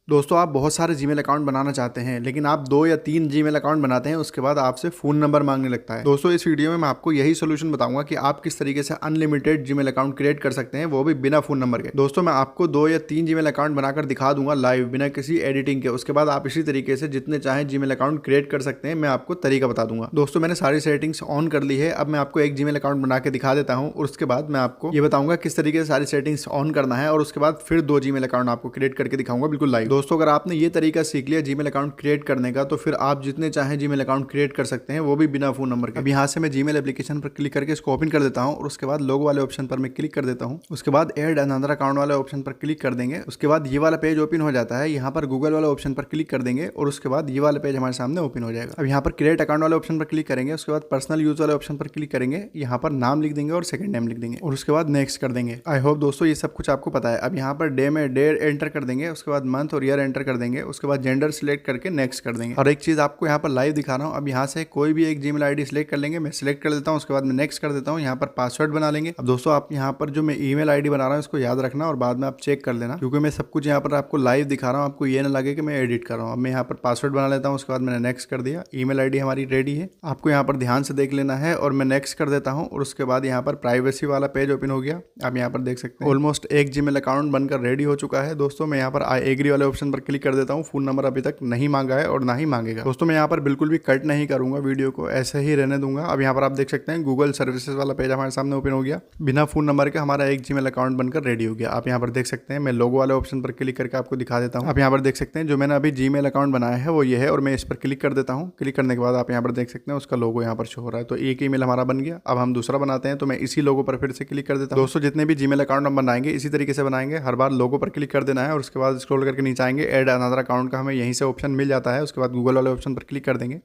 दोस्तों आप बहुत सारे जीमेल अकाउंट बनाना चाहते हैं लेकिन आप 2 या 3 जीमेल अकाउंट बनाते हैं, उसके बाद आपसे फ़ोन नंबर मांगने लगता है। दोस्तों इस वीडियो में मैं आपको यही सोल्यूशन बताऊंगा कि आप किस तरीके से अनलिमिटेड जीमेल अकाउंट क्रिएट कर सकते हैं, वो भी बिना फ़ोन नंबर के। दोस्तों मैं आपको 2 या 3 जीमेल अकाउंट बनाकर दिखा दूंगा लाइव, बिना किसी एडिटिंग के। उसके बाद आप इसी तरीके से जितने चाहें जीमेल अकाउंट क्रिएट कर सकते हैं। मैं आपको तरीका बता दूंगा। दोस्तों मैंने सारी सेटिंग्स ऑन कर ली है। अब मैं आपको एक जीमेल अकाउंट बना के दिखा देता हूँ और उसके बाद मैं आपको ये बताऊंगा किस तरीके से सारी सेटिंग्स ऑन करना है, और उसके बाद फिर 2 जीमेल अकाउंट आपको क्रिएट करके दिखाऊंगा बिल्कुल लाइव। दोस्तों अगर आपने ये तरीका सीख लिया जीमेल अकाउंट क्रिएट करने का, तो फिर आप जितने चाहें जीमेल अकाउंट क्रिएट कर सकते हैं, वो भी बिना फोन नंबर के। अब यहाँ से मैं जीमेल एप्लीकेशन पर क्लिक करके इसको ओपन कर देता हूँ और उसके बाद लोगो वाले ऑप्शन पर मैं क्लिक कर देता हूँ। उसके बाद ऐड अनदर अकाउंट वाले ऑप्शन पर क्लिक कर देंगे। उसके बाद ये वाला पेज ओपन हो जाता है। यहाँ पर गूगल वाले ऑप्शन पर क्लिक कर देंगे और उसके बाद ये वाला पेज हमारे सामने ओपन हो जाएगा। अब यहाँ पर क्रिएट अकाउंट वाले ऑप्शन पर क्लिक करेंगे। उसके बाद पर्सनल यूज वाले ऑप्शन पर क्लिक करेंगे। यहाँ पर नाम लिख देंगे और सेकंड नेम लिख देंगे और उसके बाद नेक्स्ट कर देंगे। आई होप दोस्तों ये सब कुछ आपको पता है। अब यहाँ पर डे में डेट एंटर कर देंगे। उसके बाद मंथ और ईयर एंटर कर देंगे। उसके बाद जेंडर सिलेक्ट करके नेक्स्ट कर देंगे। और एक चीज आपको यहाँ पर लाइव दिखा रहा हूँ। अब यहाँ से कोई भी एक जीमेल आईडी सिलेक्ट कर लेंगे। मैं सिलेक्ट कर देता हूँ। उसके बाद मैं नेक्स्ट कर देता हूँ। यहाँ पर पासवर्ड बना लेंगे। अब दोस्तों आप यहाँ पर जो मैं ईमेल आईडी बना रहा हूँ इसको याद रखना और बाद में आप चेक कर लेना, क्योंकि मैं सब कुछ यहाँ पर आपको लाइव दिखा रहा हूँ। आपको ये ना लगे कि मैं एडिट कर रहा हूँ। अब मैं यहाँ पर पासवर्ड बना लेता हूँ। उसके बाद मैंने नेक्स्ट कर दिया। ईमेल आईडी हमारी रेडी है। आपको यहाँ पर ध्यान से देख लेना है और मैं नेक्स्ट कर देता हूँ। और उसके बाद यहाँ पर प्राइवेसी वाला पेज ओपन हो गया। आप यहाँ पर देख सकते हैं ऑलमोस्ट एक जीमेल अकाउंट बनकर रेडी हो चुका है। दोस्तों मैं यहाँ पर आई एग्री वाले ऑप्शन पर क्लिक कर देता हूँ। फोन नंबर अभी तक नहीं मांगा है और ना ही मांगेगा। दोस्तों मैं यहाँ पर बिल्कुल भी कट नहीं करूंगा, वीडियो को ऐसे ही रहने दूंगा। अब यहाँ पर आप देख सकते हैं गूगल सर्विसेज वाला पेज हमारे सामने ओपन हो गया। बिना फोन नंबर के हमारा एक जीमेल अकाउंट बनकर रेडी हो गया। आप यहाँ पर देख सकते हैं। मैं लोगो वाले ऑप्शन पर क्लिक करके आपको दिखा देता हूँ। आप यहाँ पर देख सकते हैं जो मैंने अभी जीमेल अकाउंट बनाया है वो ये है और मैं इस पर क्लिक कर देता हूँ। क्लिक करने के बाद आप यहाँ पर देख सकते हैं उसका लोगो यहाँ पर शो हो रहा है। तो एक ईमेल हमारा बन गया। अब हम दूसरा बनाते हैं, तो मैं इसी लोगो पर फिर से क्लिक कर देता हूँ। दोस्तों जितने भी जीमेल अकाउंट हम बनाएंगे इसी तरीके से बनाएंगे। हर बार लोगो पर क्लिक कर देना है और उसके बाद स्क्रॉल करके नीचे आएंगे। ऐड अनदर अकाउंट का हमें यहीं से ऑप्शन मिल जाता है। उसके बाद गूगल वाले ऑप्शन पर क्लिक कर देंगे।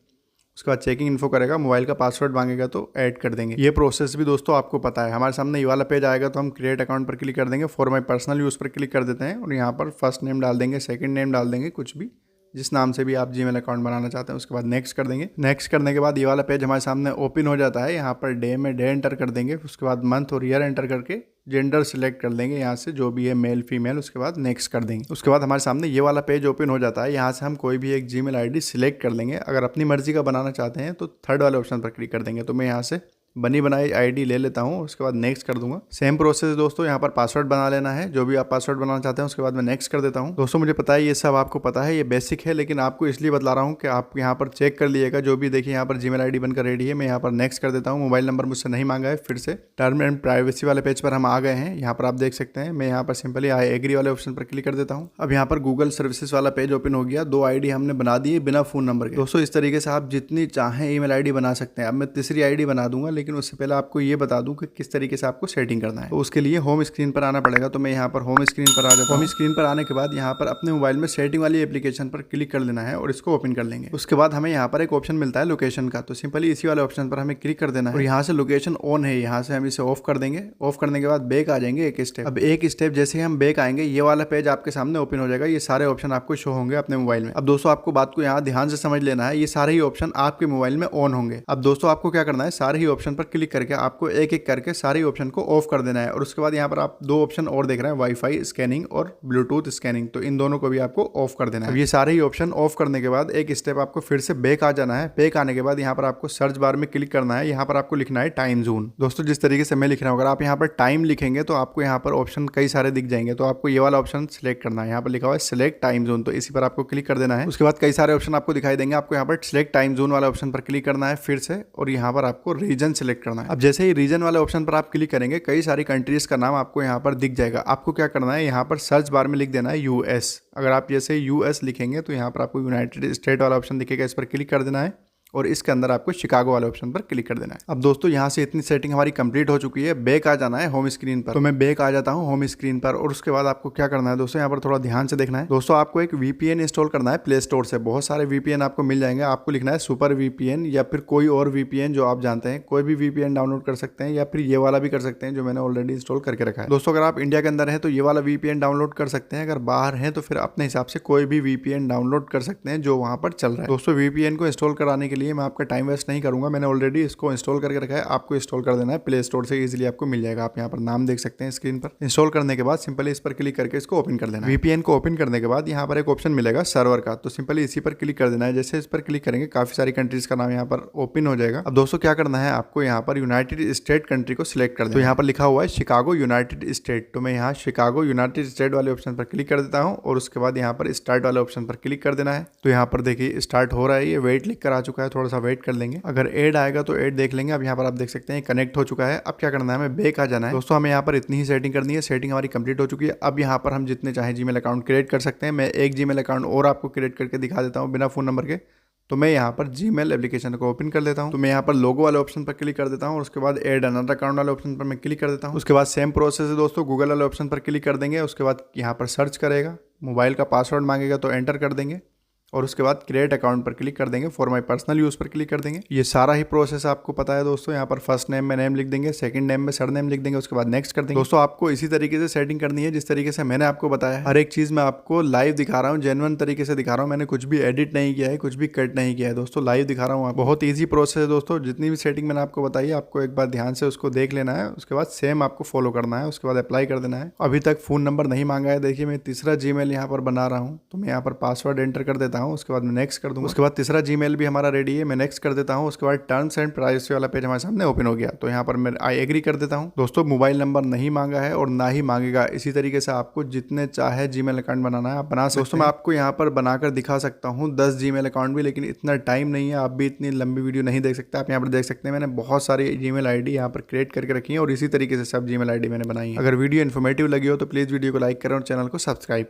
उसके बाद चेकिंग इन्फो करेगा, मोबाइल का पासवर्ड मांगेगा तो ऐड कर देंगे। ये प्रोसेस भी दोस्तों आपको पता है। हमारे सामने ये वाला पेज आएगा तो हम क्रिएट अकाउंट पर क्लिक कर देंगे। फॉर माई पर्सनल यूज़ पर क्लिक कर देते हैं और यहाँ पर फर्स्ट नेम डाल देंगे, सेकंड नेम डाल देंगे, कुछ भी जिस नाम से भी आप जीमेल अकाउंट बनाना चाहते हैं। उसके बाद नेक्स्ट कर देंगे। नेक्स्ट करने के बाद ये वाला पेज हमारे सामने ओपन हो जाता है। यहाँ पर डे में डे एंटर कर देंगे। उसके बाद मंथ और ईयर एंटर करके जेंडर सिलेक्ट कर देंगे यहाँ से, जो भी है मेल फीमेल। उसके बाद नेक्स्ट कर देंगे। उसके बाद हमारे सामने ये वाला पेज ओपन हो जाता है। यहाँ से हम कोई भी एक जीमेल आईडी सिलेक्ट कर लेंगे। अगर अपनी मर्जी का बनाना चाहते हैं तो थर्ड वाले ऑप्शन पर क्लिक कर देंगे। तो मैं यहाँ से बनी बनाई आईडी ले लेता हूँ। उसके बाद नेक्स्ट कर दूंगा। सेम प्रोसेस दोस्तों, यहाँ पर पासवर्ड बना लेना है, जो भी आप पासवर्ड बनाना चाहते हैं। उसके बाद मैं नेक्स्ट कर देता हूँ। दोस्तों मुझे पता है ये सब आपको पता है, ये बेसिक है, लेकिन आपको इसलिए बता रहा हूँ कि आप यहाँ पर चेक कर लीजिएगा। जो भी देखिए यहाँ पर जीमेल आईडी बनकर रेडी है। मैं यहाँ पर नेक्स्ट कर देता हूँ। मोबाइल नंबर मुझसे नहीं मांगा है। फिर से टर्म एंड प्राइवेसी वाले पेज पर हम आ गए हैं। यहाँ पर आप देख सकते हैं। मैं यहाँ पर सिंपली आई एग्री वाले ऑप्शन पर क्लिक कर देता हूँ। अब यहाँ पर गूगल सर्विसेज वाला पेज ओपन हो गया। 2 आईडी हमने बना दी है बिना फोन नंबर के। दोस्तों इस तरीके से आप जितनी चाहें ईमेल आईडी बना सकते हैं। अब मैं तीसरी आईडी बना दूंगा, लेकिन उससे पहले आपको ये बता दूं कि किस तरीके से आपको सेटिंग करना है। तो उसके लिए होम स्क्रीन पर आना पड़ेगा। तो मैं यहाँ पर होम स्क्रीन पर आ जाता हूँ। होम स्क्रीन पर आने के बाद यहाँ पर अपने मोबाइल में सेटिंग वाली एप्लीकेशन पर क्लिक कर लेना है और इसको ओपन कर लेंगे। उसके बाद हमें यहाँ पर एक ऑप्शन मिलता है लोकेशन का। तो सिंपली इसी वाले ऑप्शन पर हमें क्लिक कर देना है और यहाँ से लोकेशन ऑन है, यहाँ से हम इसे ऑफ कर देंगे। ऑफ करने के बाद बैक आ जाएंगे एक स्टेप। अब एक स्टेप जैसे ही हम बैक आएंगे, ये वाला पेज आपके सामने ओपन हो जाएगा। ये सारे ऑप्शन आपको शो होंगे अपने मोबाइल में। अब दोस्तों आपको बात को यहाँ ध्यान से समझ लेना है। ये सारे ही ऑप्शन आपके मोबाइल में ऑन होंगे। अब दोस्तों आपको क्या करना है, सारे ही ऑप्शन पर क्लिक करके आपको एक एक करके सारे ऑप्शन को ऑफ कर देना है। और उसके बाद यहाँ पर आप 2 ऑप्शन और देख रहे हैं, वाईफाई स्कैनिंग और ब्लूटूथ स्कैनिंग। तो इन दोनों को भी आपको ऑफ कर देना है। अब ये सारे ही ऑप्शन ऑफ करने के बाद एक स्टेप आपको फिर से बैक आ जाना है। बैक आने के बाद यहाँ पर आपको सर्च बार में क्लिक करना है। यहाँ पर आपको लिखना है टाइम जोन। दोस्तों जिस तरीके से मैं लिख रहा हूँ, अगर आप यहाँ पर टाइम लिखेंगे तो आपको यहाँ पर ऑप्शन कई सारे दिख जाएंगे। तो आपको ये वाला ऑप्शन सिलेक्ट करना है। यहाँ पर लिखा हुआ है सिलेक्ट टाइम जोन, तो इसी पर आपको क्लिक कर देना है। उसके बाद कई सारे ऑप्शन आपको दिखाई देंगे। आपको यहाँ पर सिलेक्ट टाइम जोन वाला ऑप्शन पर क्लिक करना है फिर से, और यहाँ पर आपको रीजन सिलेक्ट करना है। अब जैसे ही रीजन वाले ऑप्शन पर आप क्लिक करेंगे, कई सारी कंट्रीज का नाम आपको यहाँ पर दिख जाएगा। आपको क्या करना है, यहाँ पर सर्च बार में लिख देना है यूएस। अगर आप जैसे यूएस लिखेंगे तो यहाँ पर आपको यूनाइटेड स्टेट वाला ऑप्शन दिखेगा, इस पर क्लिक कर देना है और इसके अंदर आपको शिकागो वाले ऑप्शन पर क्लिक कर देना है। अब दोस्तों यहाँ से इतनी सेटिंग हमारी कंप्लीट हो चुकी है। बैक आ जाना है होम स्क्रीन पर। तो मैं बैक आ जाता हूँ होम स्क्रीन पर और उसके बाद आपको क्या करना है दोस्तों, यहाँ पर थोड़ा ध्यान से देखना है। दोस्तों आपको एक वीपीएन इंस्टॉल करना है प्ले स्टोर से। बहुत सारे वीपीएन आपको मिल जाएंगे। आपको लिखना है सुपर वीपीएन या फिर कोई और वीपीएन जो आप जानते हैं। कोई भी वीपीएन डाउनलोड कर सकते हैं या फिर ये वाला भी कर सकते हैं जो मैंने ऑलरेडी इंस्टॉल करके रखा है। दोस्तों अगर आप इंडिया के अंदर है तो ये वाला वीपीएन डाउनलोड कर सकते हैं। अगर बाहर है तो फिर अपने हिसाब से कोई भी वीपीएन डाउनलोड कर सकते हैं जो वहाँ पर चल रहा है। दोस्तों वीपीएन को इंस्टॉल कराने के लिए मैं आपका टाइम वेस्ट नहीं करूंगा, मैंने ऑलरेडी इसको इंस्टॉल करके रखा है। आपको इंस्टॉल कर देना है, प्ले स्टोर से इजीली आपको मिल जाएगा। आप यहाँ पर नाम देख सकते हैं स्क्रीन पर। इंस्टॉल करने के बाद सिंपली इस पर क्लिक करके इसको ओपन कर देना है। VPN को ओपन करने के बाद यहाँ पर एक ऑप्शन मिलेगा सर्वर का, तो सिंपली इसी पर क्लिक कर देना है। जैसे इस पर क्लिक करेंगे काफी सारी कंट्रीज का नाम यहाँ पर ओपन हो जाएगा। अब दोस्तों क्या करना है, आपको यहाँ पर यूनाइटेड स्टेट कंट्री को सिलेक्ट कर देना। तो यहाँ पर लिखा हुआ है शिकागो यूनाइटेड स्टेट, तो मैं यहाँ शिकागो यूनाइटेड स्टेट वाले ऑप्शन पर क्लिक कर देता हूँ और उसके बाद यहाँ पर स्टार्ट वाले ऑप्शन पर क्लिक कर देना है। तो यहाँ पर देखिए स्टार्ट हो रहा है, ये वेट लिख कर आ चुका है, थोड़ा सा वेट कर लेंगे। अगर एड आएगा तो एड देख लेंगे। अब यहाँ पर आप देख सकते हैं कनेक्ट हो चुका है। अब क्या करना है, हमें बैक आ जाना है। दोस्तों हमें यहाँ पर इतनी ही सेटिंग करनी है, सेटिंग हमारी कंप्लीट हो चुकी है। अब यहाँ पर हम जितने चाहे जीमेल अकाउंट क्रिएट कर सकते हैं। मैं एक जीमेल अकाउंट और आपको क्रिएट करके दिखा देता हूँ बिना फोन नंबर के। तो मैं यहाँ पर जीमेल एप्लीकेशन को ओपन कर लेता हूँ। तो मैं यहाँ पर लोगो वाले ऑप्शन पर क्लिक कर देता हूँ और उसके बाद ऐड अनदर अकाउंट वाले ऑप्शन पर मैं क्लिक कर देता हूँ। उसके बाद सेम प्रोसेस है दोस्तों, गूगल वाले ऑप्शन पर क्लिक कर देंगे। उसके बाद यहाँ पर सर्च करेगा, मोबाइल का पासवर्ड मांगेगा तो एंटर कर देंगे और उसके बाद क्रिएट अकाउंट पर क्लिक कर देंगे, फॉर माय पर्सनल यूज पर क्लिक कर देंगे। ये सारा ही प्रोसेस आपको पता है दोस्तों। यहाँ पर फर्स्ट नेम में नेम लिख देंगे, सेकंड नेम में सर नेम लिख देंगे, उसके बाद नेक्स्ट कर देंगे। दोस्तों आपको इसी तरीके से सेटिंग करनी है जिस तरीके से मैंने आपको बताया। हर एक चीज मैं आपको लाइव दिखा रहा हूँ, जेन्युइन तरीके से दिखा रहा हूँ। मैंने कुछ भी एडिट नहीं किया है, कुछ भी कट नहीं किया है दोस्तों, लाइव दिखा रहा हूँ। बहुत ईजी प्रोसेस है दोस्तों। जितनी भी सेटिंग मैंने आपको बताई है, आपको एक बार ध्यान से उसको देख लेना है, उसके बाद सेम आपको फॉलो करना है, उसके बाद अप्लाई कर देना है। अभी तक फोन नंबर नहीं मांगा है। देखिए मैं तीसरा जीमेल यहाँ पर बना रहा हूँ, तो मैं यहाँ पर पासवर्ड एंटर कर देता हूँ, उसके बाद मैं नेक्स्ट कर दूंगा। उसके बाद तीसरा जीमेल भी हमारा रेडी है, मैं नेक्स्ट कर देता हूँ। उसके बाद टर्म्स एंड प्राइवेसी वाला पेज हमारे सामने ओपन हो गया, तो यहाँ पर मैं आई एग्री कर देता हूँ। दोस्तों मोबाइल नंबर नहीं मांगा है और ना ही मांगेगा। इसी तरीके से आपको जितने चाहे जीमेल अकाउंट बनाना है आप बना सकते हैं। दोस्तों मैं आपको यहाँ पर बनाकर दिखा सकता हूँ 10 जीमेल अकाउंट भी, लेकिन इतना टाइम नहीं है, आप भी इतनी लंबी वीडियो नहीं देख सकते। आप यहाँ पर देख सकते हैं मैंने बहुत सारी जीमेल आईडी यहाँ पर क्रिएट करके रखी है और इसी तरीके से सब जीमेल आईडी मैंने बनाई है। अगर वीडियो इन्फॉर्मेटिव लगी हो तो प्लीज वीडियो को लाइक करें और चैनल को सब्सक्राइब करें।